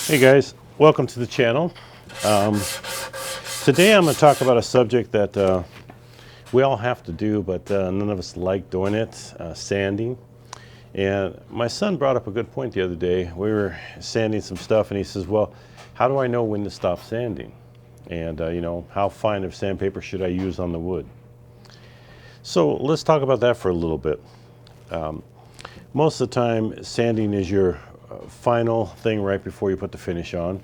Hey guys, welcome to the channel. Um, Today I'm going to talk about a subject that we all have to do, but none of us like doing it, sanding. And my son brought up a good point the other day. We were sanding some stuff and he says, well, how do I know when to stop sanding? And how fine of sandpaper should I use on the wood? So let's talk about that for a little bit. Most of the time, sanding is your final thing right before you put the finish on.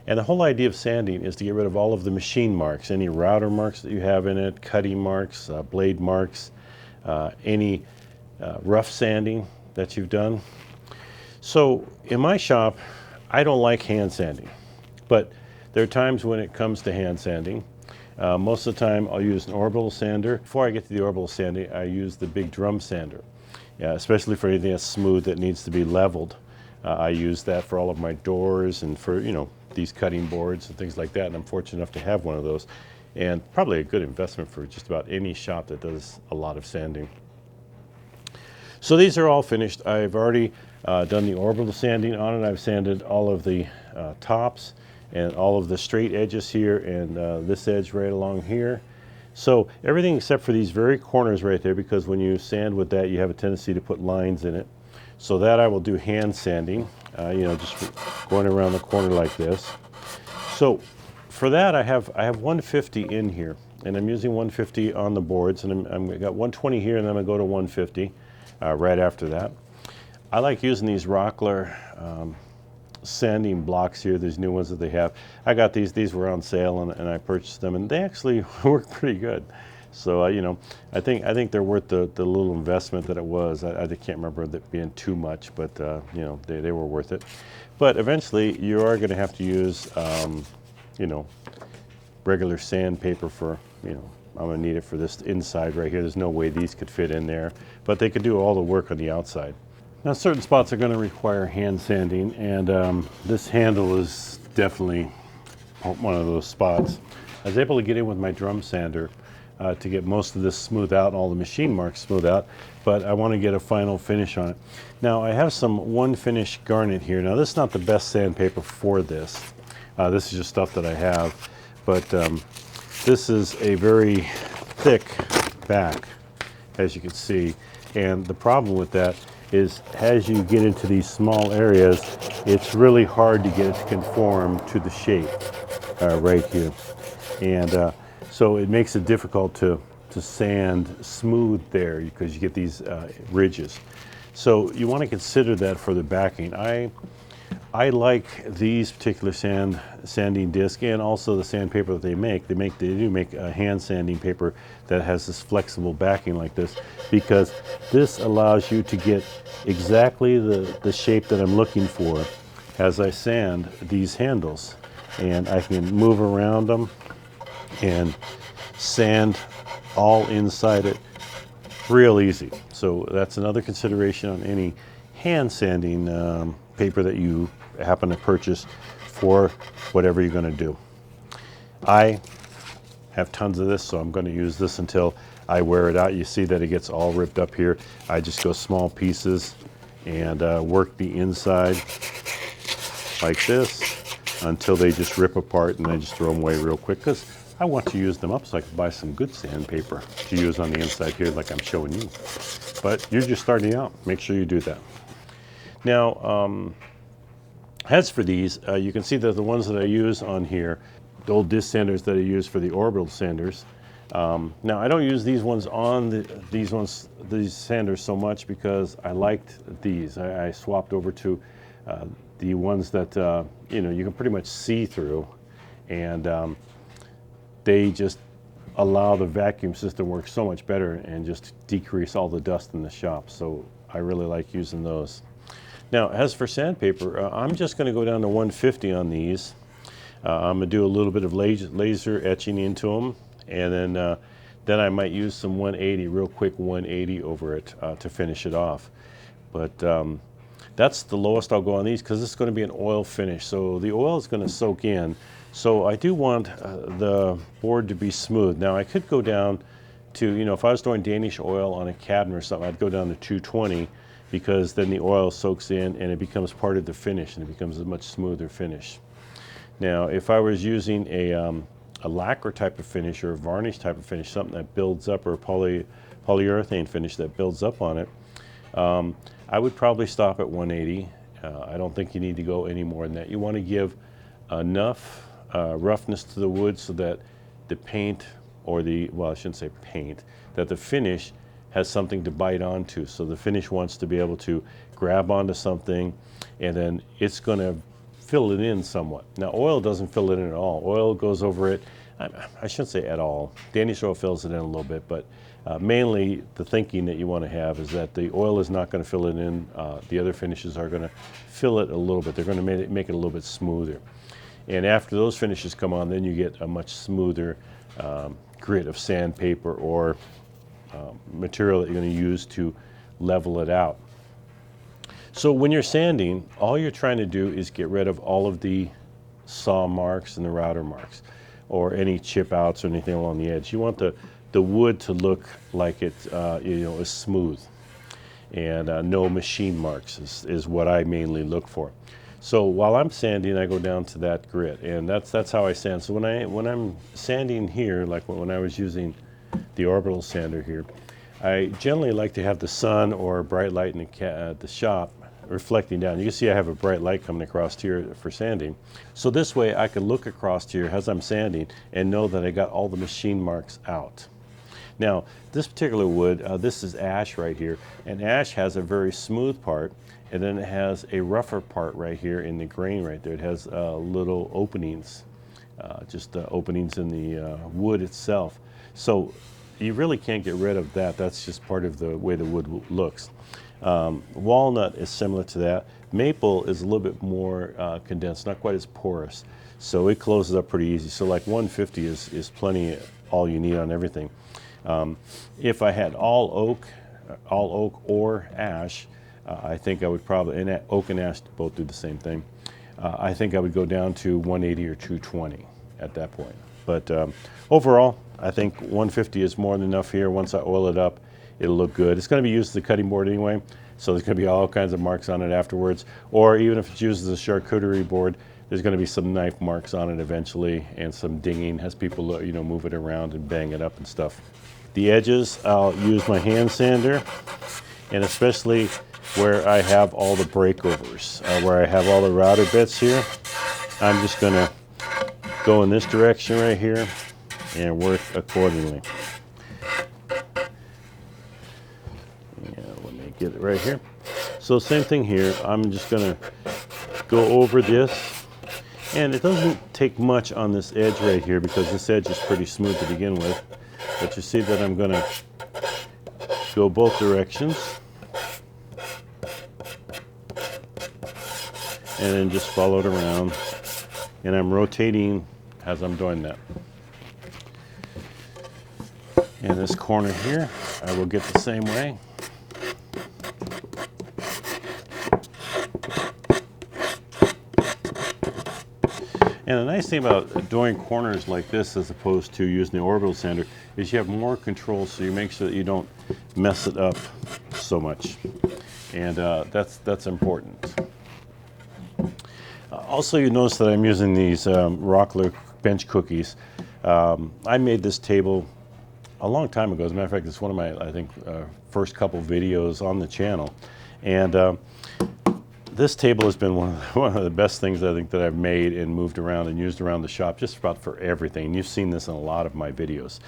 And the whole idea of sanding is to get rid of all of the machine marks, any router marks that you have in it, cutting marks, blade marks, any rough sanding that you've done. So in my shop, I don't like hand sanding, but there are times when it comes to hand sanding. Most of the time I'll use an orbital sander. Before I get to the orbital sanding, I use the big drum sander. Yeah, especially for anything that's smooth that needs to be leveled. I use that for all of my doors and for, these cutting boards and things like that. And I'm fortunate enough to have one of those. And probably a good investment for just about any shop that does a lot of sanding. So these are all finished. I've already done the orbital sanding on it. I've sanded all of the tops and all of the straight edges here and this edge right along here. So everything except for these very corners right there, because when you sand with that, you have a tendency to put lines in it. So that I will do hand sanding, just going around the corner like this. So for that, I have 150 in here, and I'm using 150 on the boards, and I've got 120 here, and then I'm going to go to 150 right after that. I like using these Rockler sanding blocks here, these new ones that they have. I got these were on sale and I purchased them, and they actually work pretty good. So I think they're worth the little investment that it was. I can't remember that being too much, but they were worth it. But eventually you are going to have to use regular sandpaper for I'm going to need it for this inside right here. There's no way these could fit in there, but they could do all the work on the outside. Now certain spots are going to require hand sanding, and this handle is definitely one of those spots. I was able to get in with my drum sander to get most of this smooth out and all the machine marks smooth out, but I want to get a final finish on it. Now I have some one finish garnet here. Now this is not the best sandpaper for this. This is just stuff that I have, but this is a very thick back, as you can see, and the problem with that is as you get into these small areas, it's really hard to get it to conform to the shape right here. And so it makes it difficult to sand smooth there because you get these ridges. So you want to consider that for the backing. I like these particular sanding disc, and also the sandpaper that they make. They do make a hand sanding paper that has this flexible backing like this, because this allows you to get exactly the shape that I'm looking for as I sand these handles. And I can move around them and sand all inside it real easy. So that's another consideration on any hand sanding paper that you happen to purchase for whatever you're going to do. I have tons of this, so I'm going to use this until I wear it out. You see that it gets all ripped up here. I just go small pieces and work the inside like this until they just rip apart, and I just throw them away real quick because I want to use them up so I can buy some good sandpaper to use on the inside here like I'm showing you. But you're just starting out, make sure you do that. Now, as for these, you can see that the ones that I use on here, the old disc sanders that I use for the orbital sanders. Now I don't use these ones on these sanders so much because I liked these. I swapped over to the ones that you can pretty much see through, and they just allow the vacuum system work so much better and just decrease all the dust in the shop. So I really like using those. Now, as for sandpaper, I'm just going to go down to 150 on these. I'm going to do a little bit of laser etching into them, and then I might use some 180, real quick 180 over it to finish it off. But that's the lowest I'll go on these because this is going to be an oil finish, so the oil is going to soak in. So I do want the board to be smooth. Now I could go down to, you know, if I was doing Danish oil on a cabinet or something, I'd go down to 220, because then the oil soaks in and it becomes part of the finish and it becomes a much smoother finish. Now, if I was using a lacquer type of finish or a varnish type of finish, something that builds up, or a polyurethane finish that builds up on it, I would probably stop at 180. I don't think you need to go any more than that. You want to give enough roughness to the wood so that the paint, or well, I shouldn't say paint, that the finish has something to bite onto. So the finish wants to be able to grab onto something, and then it's going to fill it in somewhat. Now, oil doesn't fill it in at all. Oil goes over it. I shouldn't say at all. Danish oil fills it in a little bit, but mainly the thinking that you want to have is that the oil is not going to fill it in. The other finishes are going to fill it a little bit. They're going to make it a little bit smoother. And after those finishes come on, then you get a much smoother grit of sandpaper or material that you're going to use to level it out. So when you're sanding, all you're trying to do is get rid of all of the saw marks and the router marks, or any chip outs or anything along the edge. You want the wood to look like it is smooth, and no machine marks is what I mainly look for. So while I'm sanding, I go down to that grit, and that's how I sand. So when I'm sanding here, like when I was using the orbital sander here, I generally like to have the sun or bright light in the shop reflecting down. You can see I have a bright light coming across here for sanding. So this way I can look across here as I'm sanding and know that I got all the machine marks out. Now, this particular wood, this is ash right here, and ash has a very smooth part, and then it has a rougher part right here in the grain right there. It has little openings, just openings in the wood itself. So you really can't get rid of that. That's just part of the way the wood looks. Walnut is similar to that. Maple is a little bit more condensed, not quite as porous, so it closes up pretty easy. So like 150 is plenty, all you need on everything. If I had all oak or ash, I think I would probably, and oak and ash both do the same thing, I think I would go down to 180 or 220 at that point. But overall, I think 150 is more than enough here. Once I oil it up, it'll look good. It's going to be used as a cutting board anyway, so there's going to be all kinds of marks on it afterwards. Or even if it's used as a charcuterie board, there's going to be some knife marks on it eventually, and some dinging as people move it around and bang it up and stuff. The edges, I'll use my hand sander, and especially where I have all the breakovers, where I have all the router bits here, I'm just going to go in this direction right here and work accordingly. Let me get it right here. So same thing here. I'm just going to go over this, and it doesn't take much on this edge right here because this edge is pretty smooth to begin with. But you see that I'm going to go both directions, and then just follow it around, and I'm rotating as I'm doing that. And this corner here, I will get the same way. And the nice thing about doing corners like this as opposed to using the orbital sander is you have more control, so you make sure that you don't mess it up so much. And that's important. Also, you notice that I'm using these Rockler bench cookies. I made this table a long time ago. As a matter of fact, it's one of my, I think, first couple videos on the channel. And this table has been one of the best things I think that I've made and moved around and used around the shop just about for everything. You've seen this in a lot of my videos.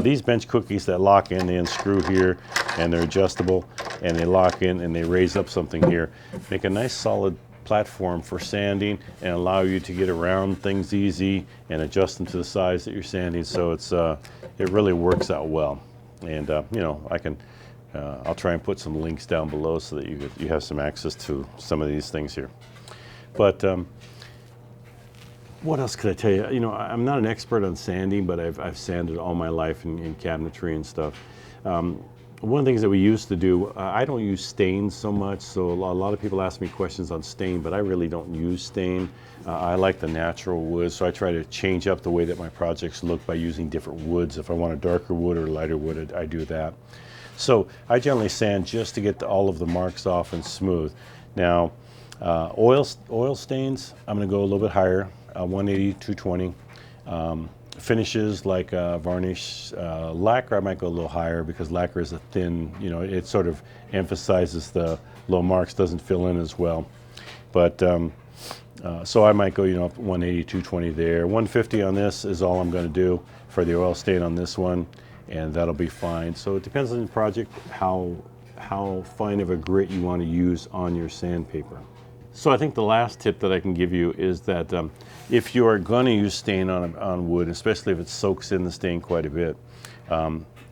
These bench cookies that lock in, they unscrew here, and they're adjustable, and they lock in and they raise up something here. Make a nice solid platform for sanding and allow you to get around things easy and adjust them to the size that you're sanding. So it really works out well. And I can I'll try and put some links down below so that you have some access to some of these things here. But what else could I tell you? I'm not an expert on sanding, but I've sanded all my life in cabinetry and stuff. One of the things that we used to do, I don't use stain so much, so a lot of people ask me questions on stain, but I really don't use stain. I like the natural wood, so I try to change up the way that my projects look by using different woods. If I want a darker wood or lighter wood, I do that. So I generally sand just to get all of the marks off and smooth. Now, oil stains, I'm going to go a little bit higher, 180, 220. Finishes like varnish, lacquer, I might go a little higher because lacquer is a thin, it sort of emphasizes the low marks, doesn't fill in as well. But so I might go, 180, 220 there. 150 on this is all I'm going to do for the oil stain on this one, and that'll be fine. So it depends on the project, how fine of a grit you want to use on your sandpaper. So I think the last tip that I can give you is that if you are going to use stain on wood, especially if it soaks in the stain quite a bit,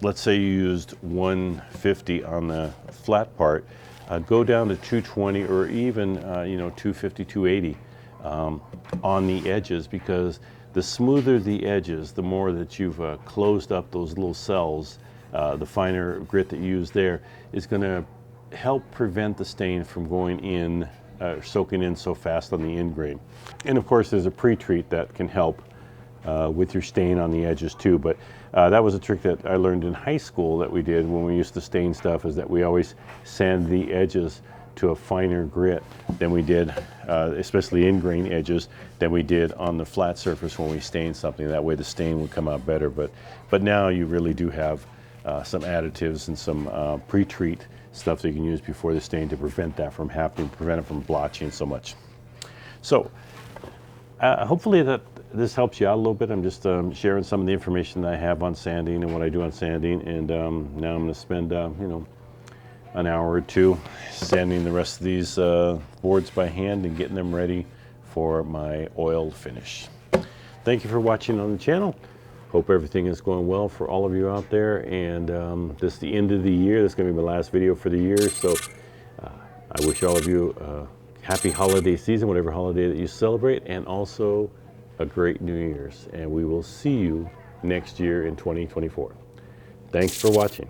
let's say you used 150 on the flat part, go down to 220 or even 250, 280 on the edges, because the smoother the edges, the more that you've closed up those little cells, the finer grit that you use there is going to help prevent the stain from going in, soaking in so fast on the end grain. And of course there's a pre-treat that can help with your stain on the edges too, but that was a trick that I learned in high school that we did when we used to stain stuff, is that we always sand the edges to a finer grit than we did, especially in grain edges, than we did on the flat surface when we stained something. That way the stain would come out better, but now you really do have some additives and some pre-treat stuff that you can use before the stain to prevent that from happening, prevent it from blotching so much. So hopefully that this helps you out a little bit. I'm just sharing some of the information that I have on sanding and what I do on sanding, and now I'm going to spend an hour or two sanding the rest of these boards by hand and getting them ready for my oil finish. Thank you for watching on the channel. Hope everything is going well for all of you out there, and this is the end of the year. This is going to be my last video for the year, so I wish all of you a happy holiday season, whatever holiday that you celebrate, and also a great New Year's, and we will see you next year in 2024. Thanks for watching.